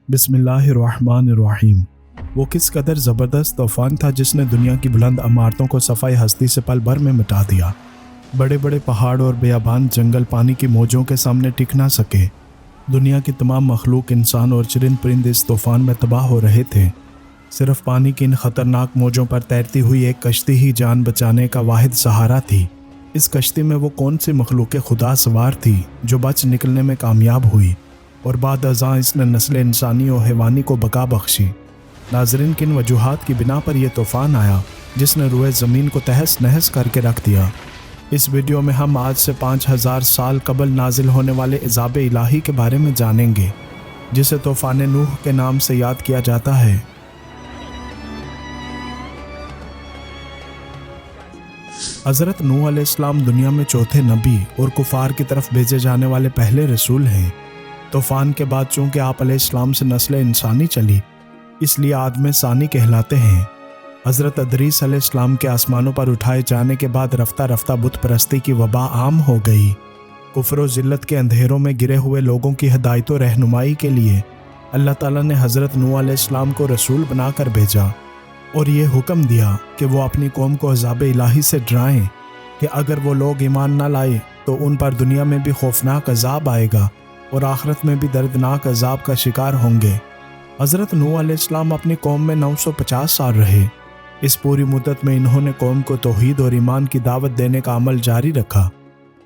बिस्मिल्लाहिर्रहमानिर्रहीम। वो किस कदर ज़बरदस्त तूफ़ान था जिसने दुनिया की बुलंद इमारतों को सफ़ाई हस्ती से पल भर में मिटा दिया। बड़े बड़े पहाड़ और बेयाबान जंगल पानी की मौजों के सामने टिक ना सके। दुनिया की तमाम मखलूक, इंसान और चरिंद परिंद इस तूफ़ान में तबाह हो रहे थे। सिर्फ पानी की इन ख़तरनाक मौजों पर तैरती हुई एक कश्ती ही जान बचाने का वाहिद सहारा थी। इस कश्ती में वो कौन सी मखलूक खुदा सवार थी जो बच निकलने में कामयाब हुई और बाद अज़ां इसने नस्ल इंसानी और हैवानी को बका बख्शी। नाज़रीन, किन वजूहात की बिना पर यह तूफ़ान आया जिसने रूए ज़मीन को तहस नहस करके रख दिया। इस वीडियो में हम आज से 5000 साल कबल नाजिल होने वाले इज़ाब इलाही के बारे में जानेंगे, जिसे तूफ़ान नूह के नाम से याद किया जाता है। हज़रत नूह अलैहिस्सलाम दुनिया में चौथे नबी और कुफार की तरफ भेजे जाने वाले पहले रसूल हैं। तूफ़ान के बाद चूँकि आप अलैहिस्सलाम से नस्ल इंसानी चली, इसलिए आदम सानी कहलाते हैं। हज़रत अदरीस अलैहिस्सलाम के आसमानों पर उठाए जाने के बाद रफ्ता रफ्ता बुत परस्ती की वबा आम हो गई। कुफ्र व ज़िल्लत के अंधेरों में गिरे हुए लोगों की हिदायत व रहनुमाई के लिए अल्लाह ताला ने हज़रत नूह अलैहिस्सलाम को रसूल बनाकर भेजा और ये हुक्म दिया कि वो अपनी कौम को अज़ाब इलाही से डराएं कि अगर वो लोग ईमान न लाए तो उन पर दुनिया में भी खौफनाक अजाब आएगा और आखिरत में भी दर्दनाक अजाब का शिकार होंगे। हज़रत नूह अलैहिस्सलाम अपनी कौम में 950 साल रहे। इस पूरी मुद्दत में इन्होंने कौम को तौहीद और ईमान की दावत देने का अमल जारी रखा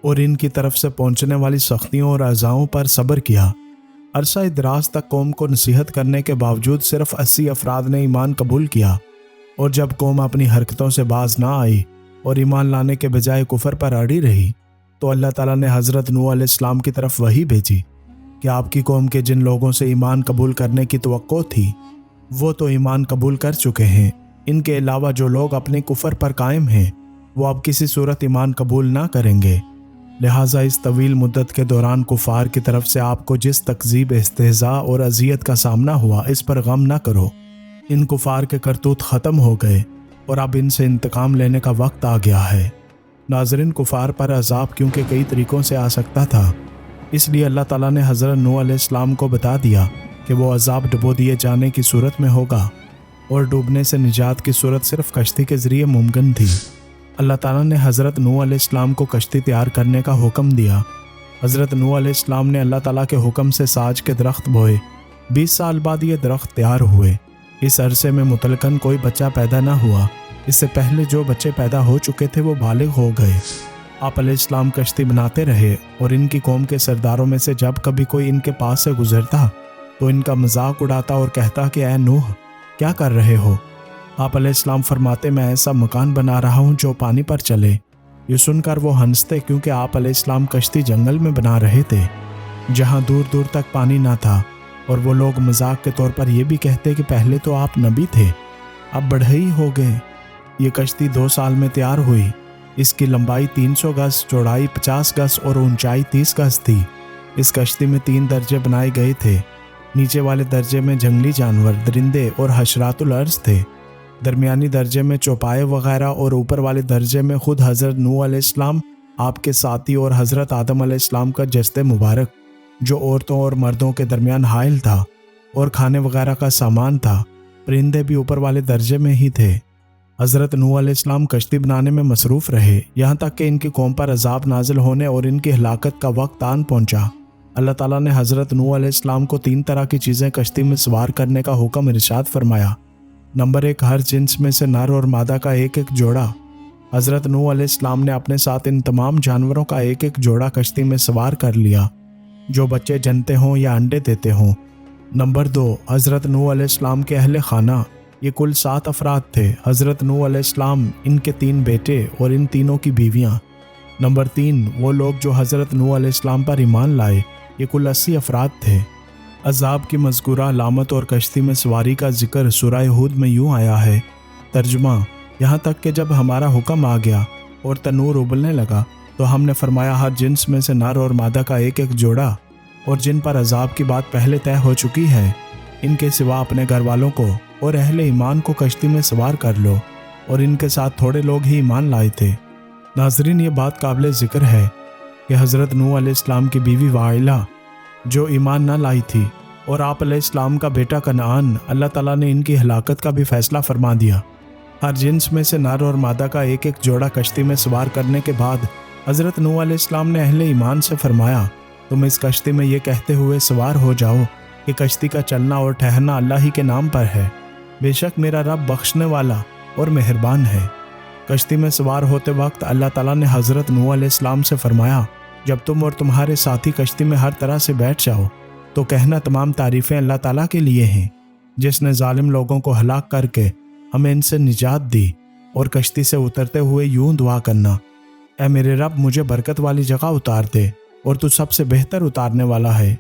और इनकी तरफ से पहुंचने वाली सख्तियों और अज़ाओं पर सब्र किया। अरसा दराज तक कौम को नसीहत करने के बावजूद सिर्फ 80 अफराद ने ईमान कबूल किया और जब कौम अपनी हरकतों से बाज ना आई और ईमान लाने के बजाय कुफर पर अड़ी रही तो अल्लाह ताला ने हज़रत नूह अलैहिस्सलाम की तरफ वही भेजी कि आपकी कौम के जिन लोगों से ईमान कबूल करने की तवक्को थी वो तो ईमान कबूल कर चुके हैं। इनके अलावा जो लोग अपने कुफर पर कायम हैं वो अब किसी सूरत ईमान कबूल ना करेंगे। लिहाजा इस तवील मुद्दत के दौरान कुफार की तरफ से आपको जिस तकजीब, इस्तेज़ा और अजियत का सामना हुआ, इस पर गम ना करो। इन कुफार के करतूत ख़त्म हो गए और अब इनसे इंतकाम लेने का वक्त आ गया है। नाज़रीन, कुफार पर अजाब क्योंकि कई तरीक़ों से आ सकता था, इसलिए अल्लाह ताला ने हज़रत नूह अलैहिस्सलाम को बता दिया कि वो अजाब डुबो दिए जाने की सूरत में होगा और डूबने से निजात की सूरत सिर्फ कश्ती के ज़रिए मुमकिन थी। अल्लाह ताला ने हज़रत नूह अलैहिस्सलाम को कश्ती तैयार करने का हुक्म दिया। हज़रत नूह अलैहिस्सलाम ने अल्लाह ताला के हुक्म से साज के दरख्त बोए। 20 साल बाद ये दरख्त तैयार हुए। इस अरसे में मुतलकन कोई बच्चा पैदा न हुआ। इससे पहले जो बच्चे पैदा हो चुके थे वो बालिग हो गए। आप अलैहिस्सलाम कश्ती बनाते रहे और इनकी कौम के सरदारों में से जब कभी कोई इनके पास से गुजरता तो इनका मजाक उड़ाता और कहता कि ऐ नूह, क्या कर रहे हो? आप अलैहिस्सलाम फरमाते, मैं ऐसा मकान बना रहा हूँ जो पानी पर चले। ये सुनकर वो हंसते क्योंकि आप अलैहिस्सलाम कश्ती जंगल में बना रहे थे जहाँ दूर दूर तक पानी ना था, और वो लोग मजाक के तौर पर यह भी कहते कि पहले तो आप नबी थे, अब बढ़ई हो गए। ये कश्ती 2 साल में तैयार हुई। इसकी लंबाई 300 गज, चौड़ाई 50 गज और ऊंचाई 30 गज थी। इस कश्ती में 3 दर्जे बनाए गए थे। नीचे वाले दर्जे में जंगली जानवर, दरिंदे और हशरातुल अर्ज़ थे। दरमियानी दर्जे में चौपाए वगैरह और ऊपर वाले दर्जे में खुद हज़रत नूह अलैहिस्सलाम, आपके साथी और हज़रत आदम अलैहिस्सलाम का जस्ते मुबारक जो औरतों और मर्दों के दरमियान हाइल था, और खाने वगैरह का सामान था। परिंदे भी ऊपर वाले दर्जे में ही थे। हज़रत नूह अलैहिस्सलाम कश्ती बनाने में मसरूफ़ रहे, यहाँ तक कि इनकी कौम पर अजाब नाजिल होने और इनकी हलाकत का वक्त आन पहुँचा। अल्लाह ताला ने हज़रत नूह अलैहिस्सलाम को 3 तरह की चीज़ें कश्ती में सवार करने का हुक्म इरशाद फरमाया। नंबर 1, हर जिन्स में से नर और मादा का एक एक जोड़ा। हज़रत नूह अलैहिस्सलाम ने अपने साथ इन तमाम जानवरों का एक एक जोड़ा कश्ती में सवार कर लिया जो बच्चे जनते हों या अंडे देते हों। नंबर 2, हज़रत नूह अलैहिस्सलाम के अहले खाना, ये कुल 7 अफराद थे। हज़रत नूह अलैहिस्सलाम, इनके 3 बेटे और इन तीनों की बीवियाँ। नंबर 3, वो लोग जो हज़रत नूह अलैहिस्सलाम पर ईमान लाए, ये कुल 80 अफराद थे। अजाब की मज़कूरा अलामत और कश्ती में सवारी का जिक्र सूरह हूद में यूँ आया है। तर्जुमा, यहाँ तक कि जब हमारा हुक्म आ गया और तनूर उबलने लगा तो हमने फरमाया हर जिन्स में से नर और मादा का एक एक जोड़ा, और जिन पर अजाब की बात पहले तय हो चुकी है इनके सिवा अपने घर वालों को और अहले ईमान को कश्ती में सवार कर लो। और इनके साथ थोड़े लोग ही ईमान लाए थे। नाजरीन, ये बात काबिल ज़िक्र है कि हज़रत नूह अलैहिस्सलाम की बीवी वाइला जो ईमान न लाई थी, اور آپ علیہ السلام کا بیٹا کنعان، اللہ تعالیٰ نے ان کی ہلاکت کا بھی فیصلہ فرما دیا۔ ہر جنس میں سے نر اور مادہ کا ایک ایک جوڑا کشتی میں سوار کرنے کے بعد حضرت نوح علیہ السلام نے اہل ایمان سے فرمایا، تم اس کشتی میں یہ کہتے ہوئے سوار ہو جاؤ کہ کشتی کا چلنا اور ٹھہرنا اللہ ہی کے نام پر ہے، بے شک میرا رب بخشنے والا اور مہربان ہے۔ کشتی میں سوار ہوتے وقت اللہ تعالیٰ نے حضرت نوح علیہ السلام سے فرمایا، جب تم اور تمہارے ساتھی کشتی میں ہر طرح سے بیٹھ جاؤ تو کہنا تمام تعریفیں اللہ تعالیٰ کے لیے ہیں، جس نے ظالم لوگوں کو ہلاک کر کے ہمیں ان سے نجات دی، اور کشتی سے اترتے ہوئے یوں دعا کرنا، اے میرے رب مجھے برکت والی جگہ اتار دے، اور تو سب سے بہتر اتارنے والا ہے۔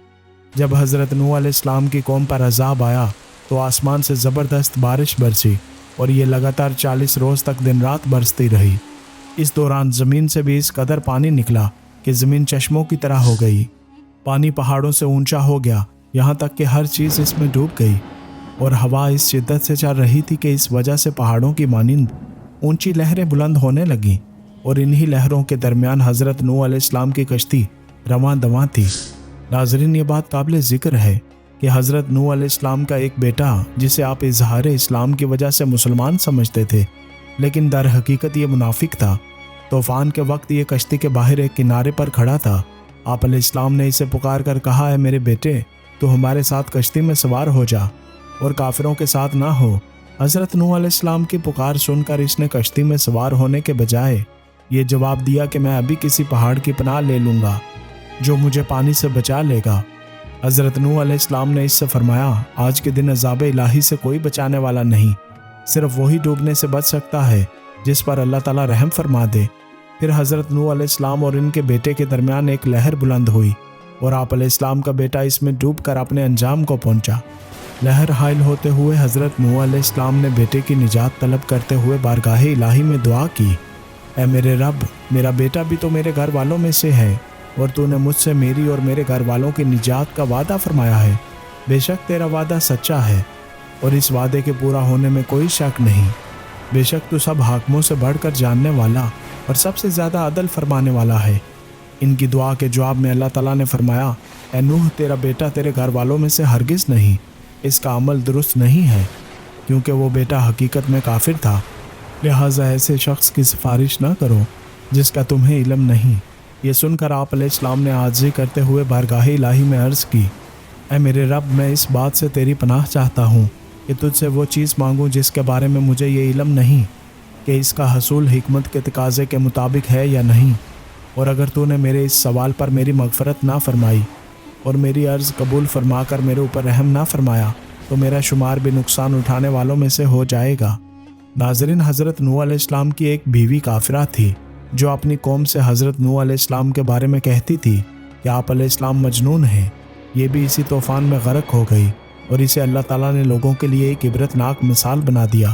جب حضرت نوح علیہ السلام کی قوم پر عذاب آیا تو آسمان سے زبردست بارش برسی، اور یہ لگاتار 40 روز تک دن رات برستی رہی۔ اس دوران زمین سے بھی اس قدر پانی نکلا کہ زمین چشموں کی طرح ہو گئی، پانی پہاڑوں سے اونچا ہو گیا، یہاں تک کہ ہر چیز اس میں ڈوب گئی، اور ہوا اس شدت سے چل رہی تھی کہ اس وجہ سے پہاڑوں کی مانند اونچی لہریں بلند ہونے لگیں، اور انہی لہروں کے درمیان حضرت نوح علیہ السلام کی کشتی رواں دواں تھی۔ ناظرین، یہ بات قابل ذکر ہے کہ حضرت نوح علیہ السلام کا ایک بیٹا، جسے آپ اظہار اسلام کی وجہ سے مسلمان سمجھتے تھے لیکن در حقیقت یہ منافق تھا، طوفان کے وقت یہ کشتی کے باہر ایک کنارے پر کھڑا تھا۔ آپ علیہ السلام نے اسے پکار کر کہا، اے میرے بیٹے، تو ہمارے ساتھ کشتی میں سوار ہو جا اور کافروں کے ساتھ نہ ہو۔ حضرت نوح علیہ السلام کی پکار سن کر اس نے کشتی میں سوار ہونے کے بجائے یہ جواب دیا کہ میں ابھی کسی پہاڑ کی پناہ لے لوں گا جو مجھے پانی سے بچا لے گا۔ حضرت نوح علیہ السلام نے اس سے فرمایا، آج کے دن عذاب الہی سے کوئی بچانے والا نہیں، صرف وہی ڈوبنے سے بچ سکتا ہے جس پر اللہ تعالیٰ رحم فرما دے۔ پھر حضرت نوح علیہ السلام اور ان کے بیٹے کے درمیان ایک لہر بلند ہوئی، اور آپ علیہ السلام کا بیٹا اس میں ڈوب کر اپنے انجام کو پہنچا۔ لہر حائل ہوتے ہوئے حضرت نوح علیہ السلام نے بیٹے کی نجات طلب کرتے ہوئے بارگاہ الہی میں دعا کی، اے میرے رب، میرا بیٹا بھی تو میرے گھر والوں میں سے ہے، اور تو نے مجھ سے میری اور میرے گھر والوں کی نجات کا وعدہ فرمایا ہے۔ بے شک تیرا وعدہ سچا ہے، اور اس وعدے کے پورا ہونے میں کوئی شک نہیں۔ بے شک تو سب حاکموں سے بڑھ کر جاننے والا اور سب سے زیادہ عدل فرمانے والا ہے۔ ان کی دعا کے جواب میں اللہ تعالیٰ نے فرمایا، اے نوح، تیرا بیٹا تیرے گھر والوں میں سے ہرگز نہیں، اس کا عمل درست نہیں ہے، کیونکہ وہ بیٹا حقیقت میں کافر تھا، لہٰذا ایسے شخص کی سفارش نہ کرو جس کا تمہیں علم نہیں۔ یہ سن کر آپ علیہ السلام نے عاجزی کرتے ہوئے بارگاہ الہی میں عرض کی، اے میرے رب، میں اس بات سے تیری پناہ چاہتا ہوں کہ تجھ سے وہ چیز مانگوں جس کے بارے میں مجھے یہ علم نہیں کہ اس کا حصول حکمت کے تقاضے کے مطابق ہے یا نہیں، اور اگر تو نے میرے اس سوال پر میری مغفرت نہ فرمائی اور میری عرض قبول فرما کر میرے اوپر رحم نہ فرمایا تو میرا شمار بھی نقصان اٹھانے والوں میں سے ہو جائے گا۔ ناظرین، حضرت نوح علیہ السلام کی ایک بیوی کافرہ تھی جو اپنی قوم سے حضرت نوح علیہ السلام کے بارے میں کہتی تھی کہ آپ علیہ السلام مجنون ہیں۔ یہ بھی اسی طوفان میں غرق ہو گئی، اور اسے اللہ تعالیٰ نے لوگوں کے لیے ایک عبرتناک مثال بنا دیا،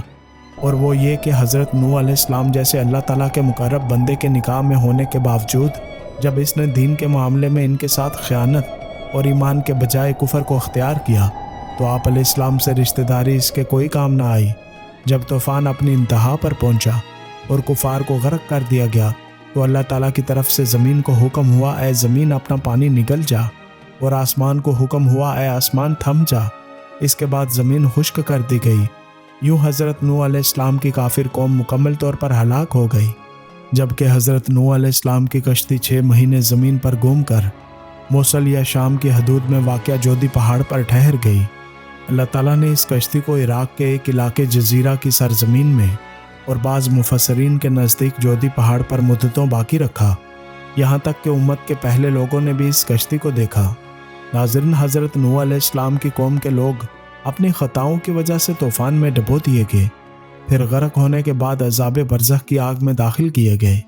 اور وہ یہ کہ حضرت نوح علیہ السلام جیسے اللہ تعالیٰ کے مقرب بندے کے نکاح میں ہونے کے باوجود جب اس نے دین کے معاملے میں ان کے ساتھ خیانت اور ایمان کے بجائے کفر کو اختیار کیا تو آپ علیہ السلام سے رشتہ داری اس کے کوئی کام نہ آئی۔ جب طوفان اپنی انتہا پر پہنچا اور کفار کو غرق کر دیا گیا تو اللہ تعالیٰ کی طرف سے زمین کو حکم ہوا، اے زمین اپنا پانی نگل جا، اور آسمان کو حکم ہوا، اے آسمان تھم جا۔ اس کے بعد زمین خشک کر دی گئی۔ یوں حضرت نوح علیہ السلام کی کافر قوم مکمل طور پر ہلاک ہو گئی، جبکہ حضرت نوح علیہ السلام کی کشتی 6 مہینے زمین پر گم کر موصل یا شام کی حدود میں واقع جودی پہاڑ پر ٹھہر گئی۔ اللہ تعالیٰ نے اس کشتی کو عراق کے ایک علاقے جزیرہ کی سرزمین میں اور بعض مفسرین کے نزدیک جودی پہاڑ پر مدتوں باقی رکھا، یہاں تک کہ امت کے پہلے لوگوں نے بھی اس کشتی کو دیکھا۔ ناظرین، حضرت نوح علیہ السلام کی قوم کے لوگ اپنی خطاؤں کی وجہ سے طوفان میں ڈبو دیے گئے، پھر غرق ہونے کے بعد عذاب برزخ کی آگ میں داخل کیے گئے۔